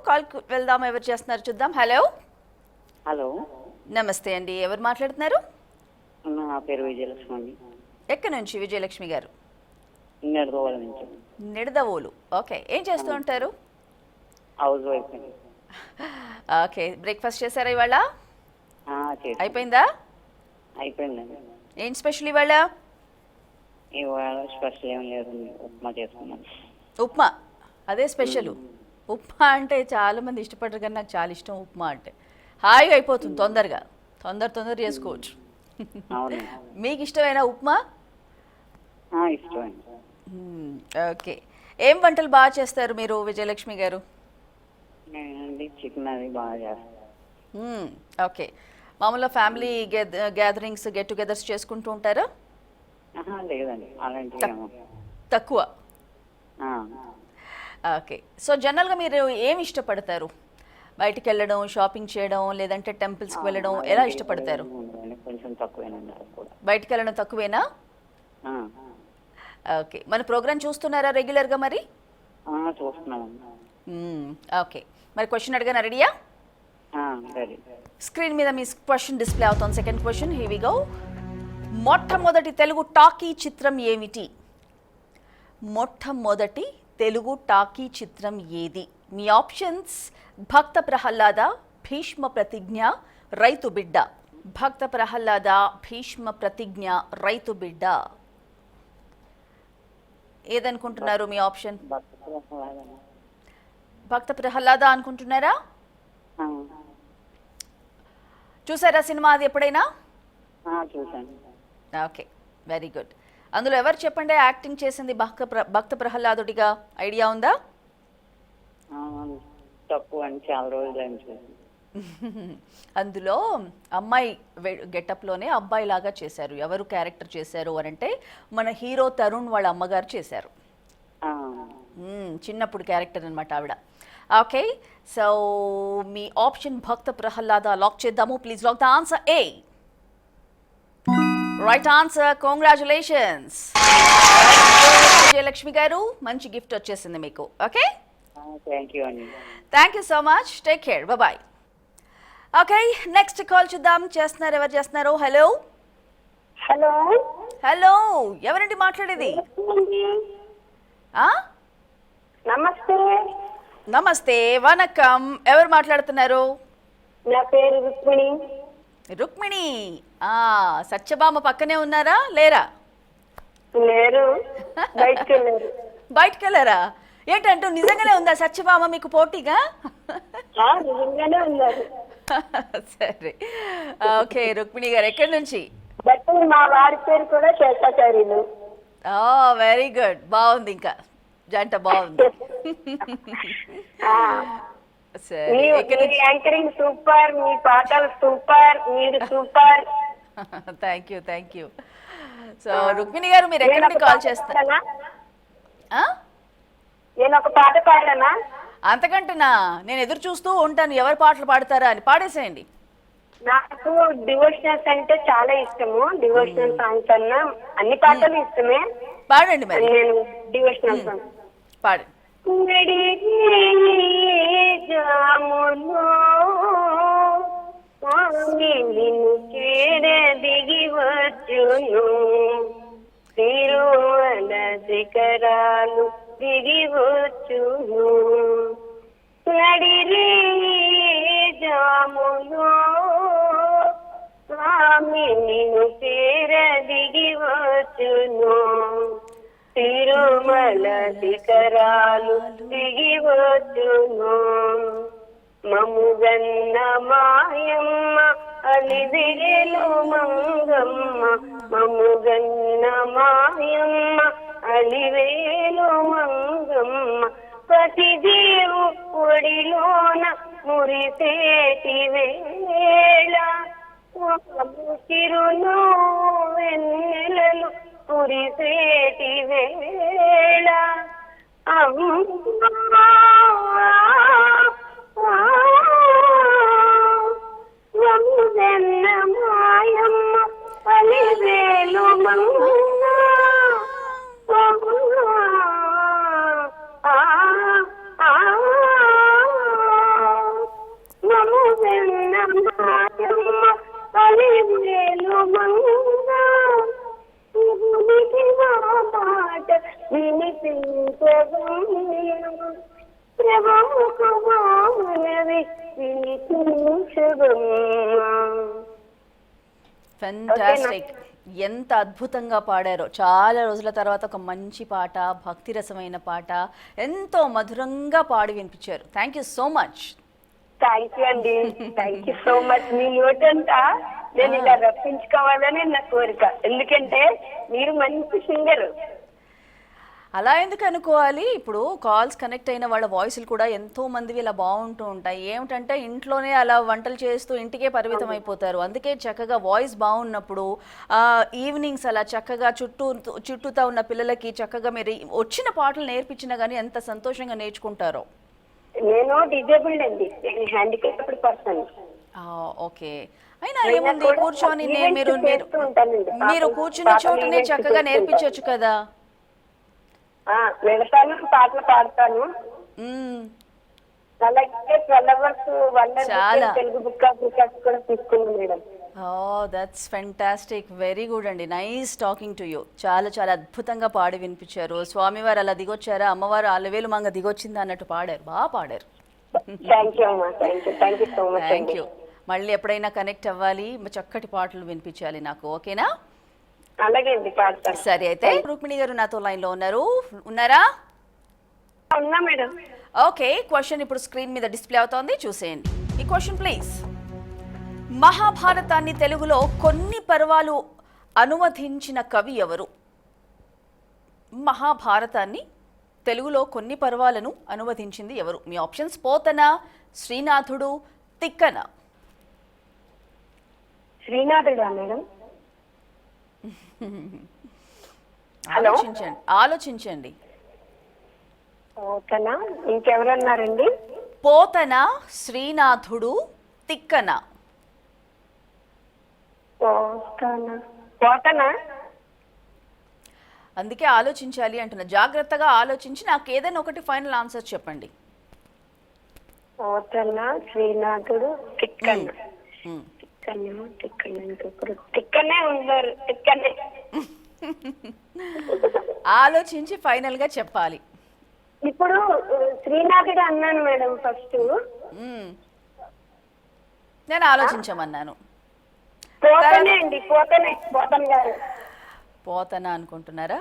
Call వెళ్దాం. ఎవరు చేస్తున్నారు చూద్దాం. హలో హలో, నమస్తే అండి. ఎవరు మాట్లాడుతున్నారు? నా పేరు విజయలక్ష్మి అండి. ఎక్కడి నుంచి విజయలక్ష్మి గారు? నిడదవోలు నుంచి. నిడదవోలు. ఓకే, ఏం చేస్తూ ఉంటారు? హౌస్ వైఫ్ అండి. ఓకే, బ్రేక్ఫాస్ట్ చేశారా ఇవాళ? అయిపోయిందా? అయిపోయిందండి. ఏం స్పెషల్ ఇవాళ? ఇవాళ స్పెషల్ ఏం లేదండి, ఉప్మా చేసుకున్నాను. ఉప్మా, అదే స్పెషల్. ఉప్మా అంటే చాలా మంది ఇష్టపడరు, కానీ నాకు చాలా ఇష్టం ఉప్మా అంటే. హాయిగా అయిపోతుంది, తొందరగా తొందర చేసుకోవచ్చు. మీకు ఇష్టమైన ఉప్మా? ఇష్టం. ఓకే, ఏం వంటలు బాగా చేస్తారు మీరు విజయలక్ష్మి గారు? నేనండి చికెన్ అది బాగా చేస్తాను. ఓకే, మామూలుగా ఫ్యామిలీ గ్యాదరింగ్స్, గెట్ టుగెదర్స్ చేసుకుంటూ ఉంటారా? లేదండి, అలాంటివి తక్కువ. ఓకే, సో జనరల్గా మీరు ఏమి ఇష్టపడతారు? బయటికి వెళ్ళడం, షాపింగ్ చేయడం, లేదంటే టెంపుల్స్కి వెళ్ళడం, ఎలా ఇష్టపడతారు? కొంచెం తక్కువేనండి. బయటికి వెళ్ళడం తక్కువేనా? ఓకే, మన ప్రోగ్రామ్ చూస్తున్నారా రెగ్యులర్గా మరి? చూస్తున్నామండి. ఓకే, మరి క్వశ్చన్ అడిగాను, రెడీయా? స్క్రీన్ మీద మీ క్వశ్చన్ డిస్ప్లే అవుతుంది. Second question, here we go. మొట్టమొదటి తెలుగు టాకీ చిత్రం ఏమిటి? మొట్టమొదటి తెలుగు టాకీ చిత్రం ఏది? మీ ఆప్షన్స్: భక్త ప్రహ్లాద, భీష్మ ప్రతిజ్ఞ, రైతు బిడ్డ. భక్త ప్రహ్లాద, భీష్మ ప్రతిజ్ఞ, రైతు బిడ్డ. ఏదనుకుంటున్నారు మీ ఆప్షన్? భక్త ప్రహ్లాద అనుకుంటున్నారా? చూసారా సినిమా అది ఎప్పుడైనా? చూసాను. Okay, very good. అందులో ఎవరు చెప్పండి యాక్టింగ్ చేసింది భక్త ప్రహ్లాదుడిగా? ఐడియా ఉందా? తక్కువ అని, చాలా రోజులు. అందులో అమ్మాయి గెటప్లోనే అబ్బాయి లాగా చేశారు. ఎవరు క్యారెక్టర్ చేశారు అని అంటే మన హీరో తరుణ్ వాళ్ళ అమ్మగారు చేశారు. చిన్నప్పుడు క్యారెక్టర్ అనమాట ఆవిడ. ఓకే, సో మీ ఆప్షన్ భక్త ప్రహ్లాద లాక్ చేద్దాము. Please lock the answer A. Right answer. Congratulations Vijayalakshmi garu, మంచి గిఫ్ట్ వచ్చేసింది మీకు. Okay, thank you so much. Take care, bye. Okay, next call చూద్దాం. చేస్తున్నారు, ఎవరు చేస్తున్నారు? హలో హలో హలో, ఎవరండి మాట్లాడేది? నమస్తే. నమస్తే, వనకం. ఎవరు మాట్లాడుతున్నారు? నా పేరు రుక్మిణి. రుక్మిణి, సత్యభామ పక్కనే ఉన్నారా, లేరా? లేరు, బయటికి వెళ్ళారు. బయటికి వెళ్ళారా? ఏంటంటూ నిజంగానే ఉందా సత్యభామ మీకు పోటీగా? నిజంగానే ఉన్నారు. సరే, ఓకే. రుక్మిణి గారు ఎక్కడి నుంచి? బట్ మా వారి పేరు కూడా శేషాచార్యులు. వెరీ గుడ్, బాగుంది. ఇంకా జంట బాగుంది. యాంకరింగ్ సూపర్, మీ పాటలు సూపర్, మీరు super. Thank you. So Rukmini గారు, మీరు ఎక్కడి నుండి కాల్ చేస్తారా? నేను ఒక పాట పాడానా? అంతకంటేనా, నేను ఎదురు చూస్తూ ఉంటాను ఎవరు పాటలు పాడతారా అని. పాడేసేయండి. నాకు డివోషనల్స్ అంటే చాలా ఇష్టము. డివోషనల్ సాంగ్స్ అన్నా అన్ని పాటలు ఇష్టమే. పాడండి మరి. నేను డివోషనల్ సాంగ్ పాడండి. నిన్ను చేర దిగి వచ్చును, తిరుమల శిఖరాలు దిగి వచ్చును. నడిరే జాములో స్వామి నిన్ను చేర దిగి వచ్చును, తిరుమల శిఖరాలు దిగి వచ్చును. మముగన్న మాయమ్మ అలిదిరెలు మంగమ్మ, మముగన్న మాయమ్మ అలివేలు మంగమ్మ. పతిదేవు ఒడిలోన మురిసేటి వేళ, చిరును వెన్నెలలు కురిసేటి వేళ. అమ్మా మాయమ్మ పలివేలు మంగ ఫెంటాస్టిక్. ఎంత అద్భుతంగా పాడారో. చాలా రోజుల తర్వాత ఒక మంచి పాట, భక్తి రసమైన పాట, ఎంతో మధురంగా పాడి వినిపించారు. Thank you so much. Thank you అండి. Thank you so much. మీ నోటంతా నేను ఇలా రప్పించుకోవాలని నా కోరిక. ఎందుకంటే మీరు మంచి సింగర్. అలా ఎందుకు అనుకోవాలి, ఇప్పుడు కాల్స్ కనెక్ట్ అయిన వాళ్ళ వాయిస్లు కూడా ఎంతో మందివి ఇలా బాగుంటూ ఉంటాయి. ఏమిటంటే ఇంట్లోనే అలా వంటలు చేస్తూ ఇంటికే పరిమితం అయిపోతారు. అందుకే చక్కగా వాయిస్ బాగున్నప్పుడు ఈవినింగ్స్ అలా చక్కగా చుట్టూతా ఉన్న పిల్లలకి చక్కగా మీరు వచ్చిన పాటలు నేర్పించినా కానీ ఎంత సంతోషంగా నేర్చుకుంటారో. నేను డిజేబుల్డ్ అండి, నేను హ్యాండిక్యాప్డ్ పర్సన్. ఓకే, అయినా ఏముంది, కూర్చొని మీరు కూర్చున్న చోటనే చక్కగా నేర్పించవచ్చు కదా. వెళతాను, పాటలు పాడతాను. అలాగే 12 hours Telugu book of records కూడా తీసుకున్నాను madam. That's fantastic, very good అండి. Nice talking to you. చాలా చాలా అద్భుతంగా పాడి వినిపించారు. స్వామివారు అలా దిగొచ్చారా, అమ్మవారు అలవేలు మంగ దిగొచ్చిందా అన్నట్టు పాడారు, బాగా పాడారు. Thank you. మళ్ళీ ఎప్పుడైనా కనెక్ట్ అవ్వాలి, చక్కటి పాటలు వినిపించాలి నాకు, ఓకేనా? అలాగే అండి, పాడతాను. సరే అయితే రుక్మిణి గారు నాతో లైన్ లో ఉన్నారా? ఉన్నా మేడం. ఓకే, క్వశ్చన్ ఇప్పుడు స్క్రీన్ మీద డిస్ప్లే అవుతోంది, చూసేయండి. ఈ క్వశ్చన్ ప్లీజ్. మహాభారతాన్ని తెలుగులో కొన్ని పర్వాలు అనువదించిన కవి ఎవరు? మహాభారతాన్ని తెలుగులో కొన్ని పర్వాలను అనువదించింది ఎవరు? మీ ఆప్షన్స్: పోతన, శ్రీనాథుడు, తిక్కన. శ్రీనాథుడా మేడం? ఆలోచించండి. పోతన, ఇంకెవరన్నారండి? పోతన, శ్రీనాథుడు, తిక్కన. పోతన. అందుకే ఆలోచించాలి అంటున్నా. జాగ్రత్తగా ఆలోచించి నాకు ఏదైనా ఒకటి ఫైనల్ ఆన్సర్ చెప్పండి. పోతన, శ్రీనాథుడు, తిక్కన. ఆలోచించి ఫైనల్ గా చెప్పాలి. ఇప్పుడు శ్రీనాథుడు అన్నాను మేడం ఫస్ట్. నేను ఆలోచించమన్నాను. పోతన అనుకుంటున్నారా?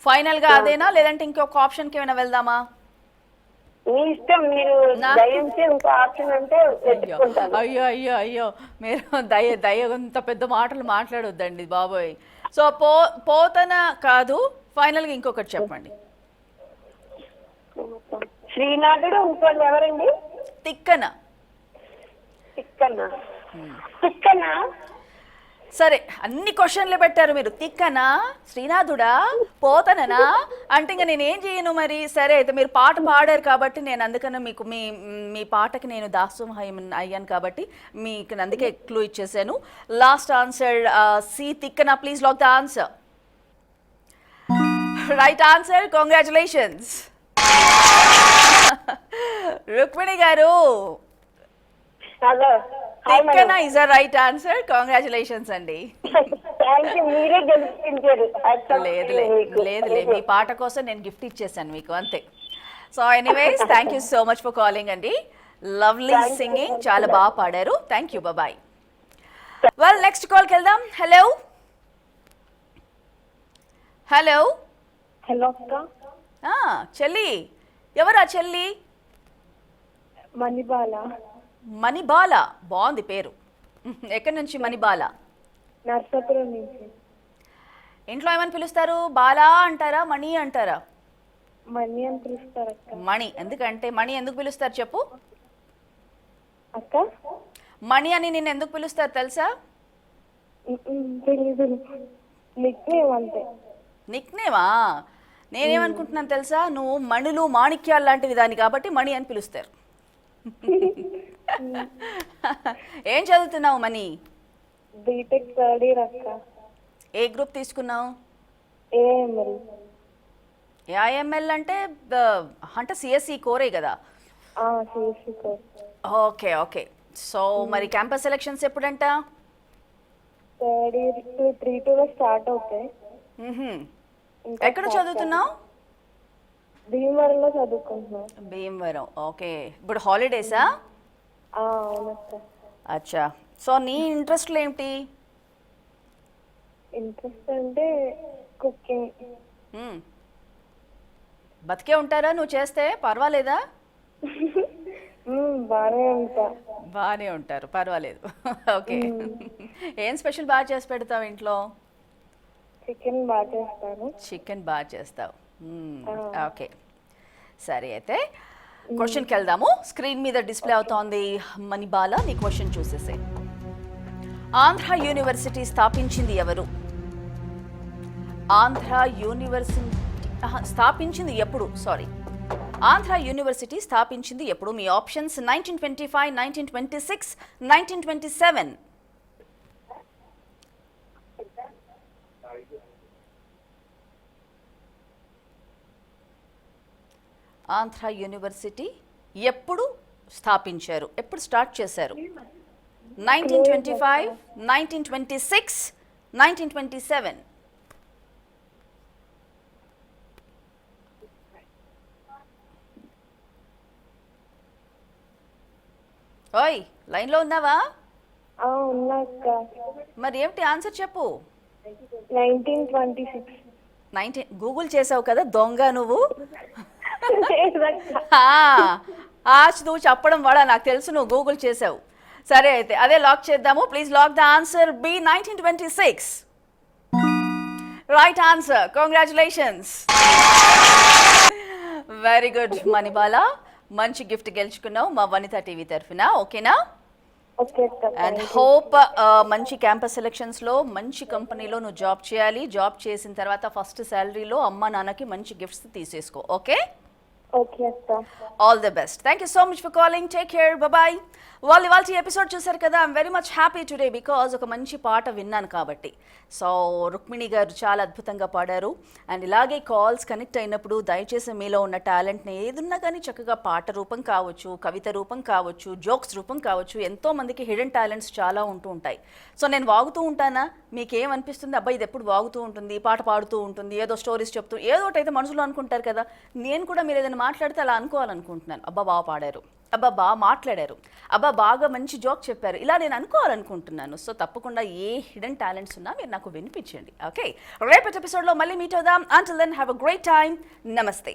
ఫైనల్ గా అదేనా, లేదంటే ఇంకొక ఆప్షన్ కి ఏమైనా వెళ్దామా? మీ ఇష్టం, మీరు ఇంకో ఆప్షన్ అంటే అయ్యో అయ్యో అయ్యో, మీరు దయ ఇంత పెద్ద మాటలు మాట్లాడొద్దండి బాబోయ్. సో పోతన కాదు, ఫైనల్ గా ఇంకొకటి చెప్పండి. శ్రీనాథుడు, ఇంకోటి ఎవరండి? తిక్కన. తిక్కన. సరే, అన్ని క్వశ్చన్లు పెట్టారు మీరు. తిక్కనా, శ్రీనాథుడా, పోతననా అంటే ఇంకా నేనేం చేయను మరి. సరే అయితే మీరు పాట పాడారు కాబట్టి నేను అందుకనే మీకు మీ పాటకి నేను దాసోహం అయ్యాను కాబట్టి మీకు అందుకే క్లూ ఇచ్చేసాను. Last answer C, Tikkana. Please lock the answer. Right answer. Congratulations Rukmini గారు. Tikkana is the right answer. Congratulations అండి. లేదు, మీ పాట కోసం నేను గిఫ్ట్ ఇచ్చేసాను మీకు, అంతే. So anyways, thank you so much for calling అండి. లవ్లీ సింగింగ్, చాలా బాగా పాడారు. Thank you, bye. Well, next కాల్కి వెళ్దాం. హలో హలో హలో చెల్లి. ఎవరా చెల్లి? మణిబాల. మణిబాల, బాగుంది పేరు. ఎక్కడి నుంచి మణిబాల? నర్సాపురం నుంచి. ఇంట్లో ఏమని పిలుస్తారు? బాలా అంటారా, మణి అంటారా? మణి అని పిలుస్తారు. మణి ఎందుకంటే, మణి ఎందుకు పిలుస్తారు చెప్పు అక్క? మణి అని నిన్ను ఎందుకు పిలుస్తారు తెలుసా? నిక్నేమా? నేనేమనుకుంటున్నాను తెలుసా, నువ్వు మణులు మాణిక్యాలు లాంటివి దాన్ని కాబట్టి మణి అని పిలుస్తారు. ఏం చదువుతున్నావు మణి? బీటెక్ థర్డ్ ఇయర్ అక్క. ఏ గ్రూప్ తీసుకున్నావు? ఏఎంఎల్. ఏఐఎంఎల్ అంటే సిఎస్సి కోరే కదా? CSC core. Okay okay. So మరి క్యాంపస్ సెలక్షన్స్ ఎప్పుడంట? థర్డ్ ఇయర్ 3-2 స్టార్ట్ అవుతాయి. ఎక్కడ చదువుతున్నావు? భీమవరంలో చదువుకుంటున్నావు. భీమవరం, ఓకే. ఇప్పుడు హాలిడేసా? అవునక్క. అచ్చా, సో నీ ఇంట్రెస్ట్లు ఏమిటి? ఇంట్రెస్ట్ అంటే కుకింగ్. మ్మ్. బతికే ఉంటారా నువ్వు చేస్తే? పర్వాలేదా? బాగానే ఉంటా. బాగానే ఉంటారు, పర్వాలేదు. ఓకే. ఏం స్పెషల్ బాగా చేసి పెడతావు ఇంట్లో? చికెన్ బాగా చేస్తాను. చికెన్ బాగా చేస్తావు. ఓకే, సరే అయితే క్వశ్చన్కి వెళ్దాము. స్క్రీన్ మీద డిస్ప్లే అవుతోంది మణిబాల, నీ క్వశ్చన్ చూసేసే. ఆంధ్ర యూనివర్సిటీ స్థాపించింది ఎవరు? ఆంధ్ర యూనివర్సిటీ స్థాపించింది ఎప్పుడు? సారీ, ఆంధ్ర యూనివర్సిటీ స్థాపించింది ఎప్పుడు? మీ ఆప్షన్స్ 1925, 1926, 1927. ఆంధ్ర యూనివర్సిటీ ఎప్పుడు స్థాపించారు, ఎప్పుడు స్టార్ట్ చేశారు? 1925, 1926, 1927. ఓయ్, లైన్లో ఉన్నావా? ఉన్నాక. మరి ఏమిటి ఆన్సర్ చెప్పు. 1926. 19 గూగుల్ చేసావు కదా దొంగ నువ్వు. నువ్వు చెప్పడం వల్ల నాకు తెలుసు నువ్వు గూగుల్ చేసావు. సరే అయితే అదే లాక్ చేద్దాము. Please lock the answer B 1926. Right answer. Congratulations, very good Manibala. మంచి గిఫ్ట్ గెలుచుకున్నావు మా వనిత టీవీ తరఫున. ఓకేనా? అండ్ హోప్ మంచి క్యాంపస్ సెలెక్షన్స్లో మంచి కంపెనీలో నువ్వు జాబ్ చేయాలి. జాబ్ చేసిన తర్వాత ఫస్ట్ శాలరీలో అమ్మ నాన్నకి మంచి గిఫ్ట్స్ తీసేసుకో. Okay, all the best. Thank you so much for calling. Take care, bye. వాళ్ళు ఇవాళ ఎపిసోడ్ చూసారు కదా. I'm very much happy today because ఒక మంచి పాట విన్నాను కాబట్టి. సో రుక్మిణి గారు చాలా అద్భుతంగా పాడారు. అండ్ ఇలాగే కాల్స్ కనెక్ట్ అయినప్పుడు దయచేసి మీలో ఉన్న టాలెంట్ని ఏదున్నా కానీ చక్కగా పాట రూపం కావచ్చు, కవిత రూపం కావచ్చు, జోక్స్ రూపం కావచ్చు, ఎంతో మందికి హిడెన్ టాలెంట్స్ చాలా ఉంటూ ఉంటాయి. సో నేను వాగుతూ ఉంటానా, మీకేమనిపిస్తుంది? అబ్బాయి ఇది ఎప్పుడు వాగుతూ ఉంటుంది, పాట పాడుతూ ఉంటుంది, ఏదో స్టోరీస్ చెప్తూ ఏదో ఒకటి అయితే మనసులో అనుకుంటారు కదా. నేను కూడా మీరు ఏదైనా మాట్లాడితే అలా అనుకోవాలనుకుంటున్నాను. అబ్బా బాగా పాడారు, అబ్బా బాగా మాట్లాడారు, అబ్బా బాగా మంచి జోక్ చెప్పారు, ఇలా నేను అనుకోవాలనుకుంటున్నాను. సో తప్పకుండా ఏ హిడెన్ టాలెంట్స్ ఉన్నా మీరు నాకు వినిపించండి. ఓకే, రేపటి ఎపిసోడ్లో మళ్ళీ మీట్ అవుదాం. Until then have a great time. నమస్తే.